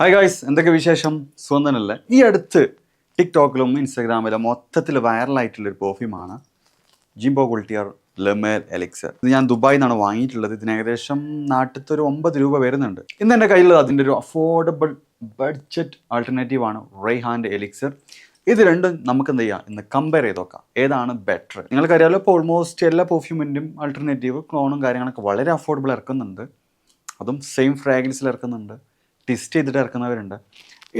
Hi guys, എന്തൊക്കെ വിശേഷം? സ്വന്തനല്ലേ? ഈ അടുത്ത് ടിക്ടോക്കിലും ഇൻസ്റ്റാഗ്രാമിലും മൊത്തത്തിൽ വൈറലായിട്ടുള്ളൊരു പെർഫ്യൂമാണ് ജിംബോ ഗുൾട്ടിയർ ലെമേൽ എലിക്സർ. ഇത് ഞാൻ ദുബായിൽ നിന്നാണ് വാങ്ങിയിട്ടുള്ളത്. ഇതിന് ഏകദേശം നാട്ടിലത്തെ ഒരു 9 രൂപ വരുന്നുണ്ട്. ഇന്ന് എൻ്റെ കയ്യിലുള്ളത് അതിൻ്റെ ഒരു അഫോർഡബിൾ ബഡ്ജറ്റ് ആൾട്ടർനേറ്റീവ് ആണ് റെയ്ഹാൻ്റെ എലിക്സർ. ഇത് രണ്ടും നമുക്ക് എന്ത് ചെയ്യാം, ഇന്ന് കമ്പയർ ചെയ്ത് നോക്കാം ഏതാണ് ബെറ്റർ. നിങ്ങൾക്കറിയാലോ, ഇപ്പോൾ ഓൾമോസ്റ്റ് എല്ലാ പെർഫ്യൂമിൻ്റെയും ആൾട്ടർനേറ്റീവ് ക്ലോണും കാര്യങ്ങളൊക്കെ വളരെ അഫോർഡബിൾ ഇറക്കുന്നുണ്ട്. അതും സെയിം ഫ്രാഗ്രൻസിൽ ഇറക്കുന്നുണ്ട്, ടെസ്റ്റ് ചെയ്തിട്ട് ഇറക്കുന്നവരുണ്ട്.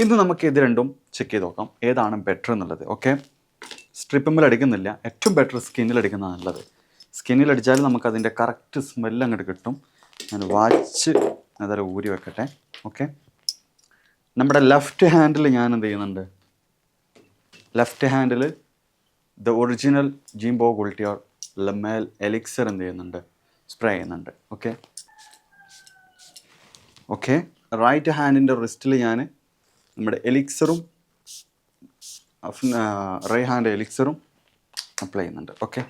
ഇന്ന് നമുക്ക് ഇത് രണ്ടും ചെക്ക് ചെയ്ത് നോക്കാം ഏതാണ് ബെറ്റർ എന്നുള്ളത്. ഓക്കെ, സ്ട്രിപ്പുമ്പിൽ അടിക്കുന്നില്ല, ഏറ്റവും ബെറ്റർ സ്കിന്നിൽ അടിക്കുന്നതാണ് നല്ലത്. സ്കിന്നിൽ അടിച്ചാൽ നമുക്ക് അതിൻ്റെ കറക്റ്റ് സ്മെല്ല് അങ്ങോട്ട് കിട്ടും. ഞാൻ വാച്ച് അതായത് ഊരി വെക്കട്ടെ. ഓക്കെ, നമ്മുടെ ലെഫ്റ്റ് ഹാൻഡിൽ ഞാൻ എന്ത് ചെയ്യുന്നുണ്ട്, ലെഫ്റ്റ് ഹാൻഡിൽ the original Jean Paul Gaultier Le Male elixir എന്ത് ചെയ്യുന്നുണ്ട്, സ്പ്രേ ചെയ്യുന്നുണ്ട്. ഓക്കെ ഓക്കെ റൈറ്റ് ഹാൻഡിൻ്റെ റിസ്റ്റിൽ ഞാൻ നമ്മുടെ എലിക്സറും റെയ്ഹാൻ്റെ എലിക്സറും അപ്ലൈ ചെയ്യുന്നുണ്ട്. ഓക്കെ,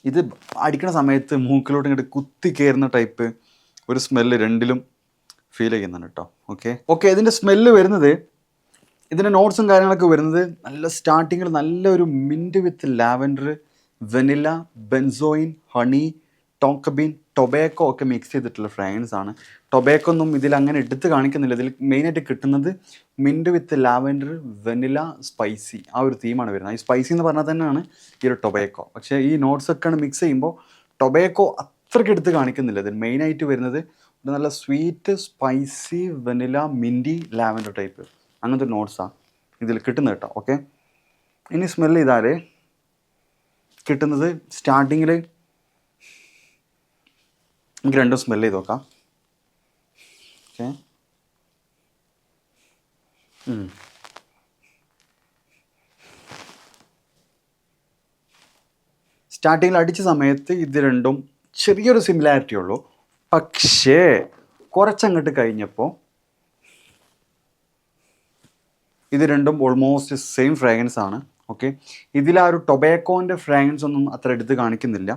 ഇത് അടിക്കുന്ന സമയത്ത് മൂക്കിലോട്ട് ഇങ്ങോട്ട് കുത്തി കയറുന്ന ടൈപ്പ് ഒരു സ്മെല്ല് രണ്ടിലും ഫീൽ ചെയ്യുന്നുണ്ട് കേട്ടോ. ഓക്കെ ഇതിൻ്റെ സ്മെല്ല് വരുന്നത്, ഇതിൻ്റെ നോട്ട്സും കാര്യങ്ങളൊക്കെ വരുന്നത് നല്ല സ്റ്റാർട്ടിങ്ങിൽ നല്ലൊരു mint with lavender, vanilla, benzoin, honey, tonka bean, tobacco ഒക്കെ മിക്സ് ചെയ്തിട്ടുള്ള ഫ്രാഗ്രൻസ് ആണ്. ടൊബാക്കോ ഒന്നും ഇതിൽ അങ്ങനെ എടുത്ത് കാണിക്കുന്നില്ല. ഇതിൽ മെയിനായിട്ട് കിട്ടുന്നത് mint with lavender, vanilla, spicy, ആ ഒരു തീമാണ് വരുന്നത്. ഈ സ്പൈസി എന്ന് പറഞ്ഞാൽ തന്നെയാണ് ഈ ഒരു ടൊബാക്കോ. പക്ഷേ ഈ നോട്ട്സ് ഒക്കെയാണ് മിക്സ് ചെയ്യുമ്പോൾ ടൊബാക്കോ അത്രയ്ക്ക് എടുത്ത് കാണിക്കുന്നില്ല. ഇതിൽ മെയിനായിട്ട് വരുന്നത് ഒരു നല്ല sweet, spicy, vanilla, minty, lavender type അങ്ങനത്തെ ഒരു നോട്ട്സാണ് ഇതിൽ കിട്ടുന്നത് കേട്ടോ. ഓക്കെ, ഇനി സ്മെല്ല് ചെയ്താൽ കിട്ടുന്നത് സ്റ്റാർട്ടിങ്ങിൽ എനിക്ക് രണ്ടും സ്മെല്ല് ചെയ്ത് നോക്കാം. ഓക്കെ, സ്റ്റാർട്ടിങ്ങിൽ അടിച്ച സമയത്ത് ഇത് രണ്ടും ചെറിയൊരു സിമിലാരിറ്റി ഉള്ളൂ. പക്ഷേ കുറച്ചങ്ങോട്ട് കഴിഞ്ഞപ്പോൾ ഇത് രണ്ടും ഓൾമോസ്റ്റ് സെയിം ഫ്രാഗ്രൻസ് ആണ്. ഓക്കെ, ഇതിൽ ആ ഒരു ടൊബാക്കോൻ്റെ ഫ്രാഗ്രൻസ് ഒന്നും അത്ര എടുത്ത് കാണിക്കുന്നില്ല.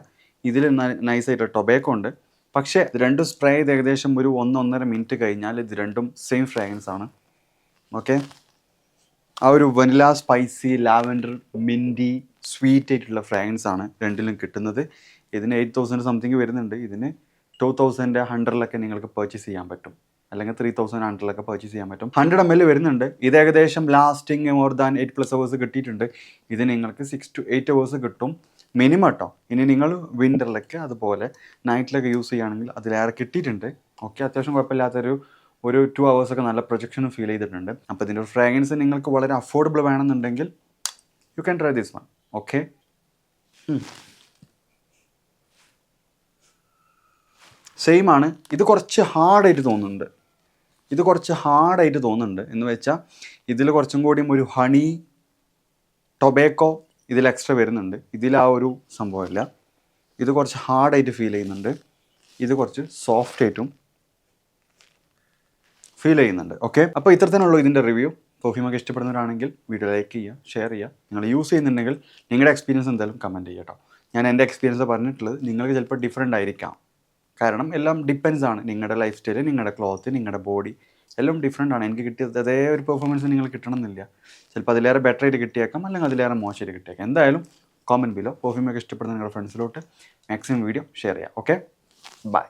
ഇതിൽ നൈസായിട്ട് ടൊബാക്കോ ഉണ്ട്. പക്ഷേ ഇത് രണ്ടും സ്പ്രേ ചെയ്ത് ഏകദേശം ഒരു 1-1.5 മിനിറ്റ് കഴിഞ്ഞാൽ ഇത് രണ്ടും സെയിം ഫ്രാഗ്രൻസ് ആണ്. ഓക്കെ, ആ ഒരു വനില, സ്പൈസി, ലാവൻഡർ, മിൻറ്റി, സ്വീറ്റ് ആയിട്ടുള്ള ഫ്രാഗ്രൻസ് ആണ് രണ്ടിലും കിട്ടുന്നത്. ഇതിന് 8,000 സംതിങ് വരുന്നുണ്ട്. ഇതിന് 2,100 നിങ്ങൾക്ക് പർച്ചേസ് ചെയ്യാൻ പറ്റും, അല്ലെങ്കിൽ 3,100 പർച്ചേസ് ചെയ്യാൻ പറ്റും. 100 ml വരുന്നുണ്ട്. ഇത് ഏകദേശം ലാസ്റ്റിങ് മോർ ദാൻ 8+ hours കിട്ടിയിട്ടുണ്ട്. ഇത് നിങ്ങൾക്ക് 6 to 8 hours കിട്ടും മിനിമം കേട്ടോ. ഇനി നിങ്ങൾ വിൻ്ററിലൊക്കെ അതുപോലെ നൈറ്റിലൊക്കെ യൂസ് ചെയ്യുകയാണെങ്കിൽ അതിലേറെ കിട്ടിയിട്ടുണ്ട്. ഓക്കെ, അത്യാവശ്യം കുഴപ്പമില്ലാത്തൊരു 2 hours ഒക്കെ നല്ല പ്രൊജക്ഷനും ഫീൽ ചെയ്തിട്ടുണ്ട്. അപ്പോൾ ഇതിൻ്റെ ഒരു ഫ്രാഗ്രൻസ് നിങ്ങൾക്ക് വളരെ അഫോർഡബിൾ വേണമെന്നുണ്ടെങ്കിൽ you can try this one. Okay, same ആണ്. ഇത് കുറച്ച് ഹാർഡായിട്ട് തോന്നുന്നുണ്ട്. എന്ന് വെച്ചാൽ ഇതിൽ കുറച്ചും കൂടിയും ഒരു ഹണി, ടൊബാക്കോ ഇതിൽ എക്സ്ട്രാ വരുന്നുണ്ട്. ഇതിൽ ആ ഒരു സംഭവമില്ല. ഇത് കുറച്ച് ഹാർഡായിട്ട് ഫീൽ ചെയ്യുന്നുണ്ട്. ഇത് കുറച്ച് സോഫ്റ്റ് ആയിട്ടും ഫീൽ ചെയ്യുന്നുണ്ട്. ഓക്കെ, അപ്പോൾ ഇത്രത്തേനുള്ളൂ ഇതിൻ്റെ റിവ്യൂ. പെർഫ്യൂമൊക്കെ ഇഷ്ടപ്പെടുന്നവരാണെങ്കിൽ വീഡിയോ ലൈക്ക് ചെയ്യുക, ഷെയർ ചെയ്യുക. നിങ്ങൾ യൂസ് ചെയ്യുന്നുണ്ടെങ്കിൽ നിങ്ങളുടെ എക്സ്പീരിയൻസ് എന്തായാലും കമൻറ്റ് ചെയ്യുക കേട്ടോ. ഞാൻ എൻ്റെ എക്സ്പീരിയൻസ് പറഞ്ഞിട്ടുള്ളത് നിങ്ങൾക്ക് ചിലപ്പോൾ ഡിഫറെൻ്റ് ആയിരിക്കാം. കാരണം എല്ലാം ഡിപ്പെൻസ് ആണ്. നിങ്ങളുടെ ലൈഫ് സ്റ്റൈല്, നിങ്ങളുടെ ക്ലോത്ത്, നിങ്ങളുടെ ബോഡി എല്ലാം ഡിഫറെൻ്റ് ആണ്. എനിക്ക് കിട്ടിയത് അതേ ഒരു പെർഫോമൻസ് നിങ്ങൾ കിട്ടണമെന്നില്ല. ചിലപ്പോൾ അതിലേറെ ബെറ്റർ ആയിട്ട് കിട്ടിയേക്കാം, അല്ലെങ്കിൽ അതിലേറെ മോശമായിട്ട് കിട്ടിയേക്കാം. എന്തായാലും കോമൻറ്റ് ബിലോ പെർഫ്യൂമൊക്കെ ഇഷ്ടപ്പെടുന്ന നിങ്ങളുടെ ഫ്രണ്ട്സിലോട്ട് മാക്സിമം വീഡിയോ ഷെയർ ചെയ്യാം. Okay, by.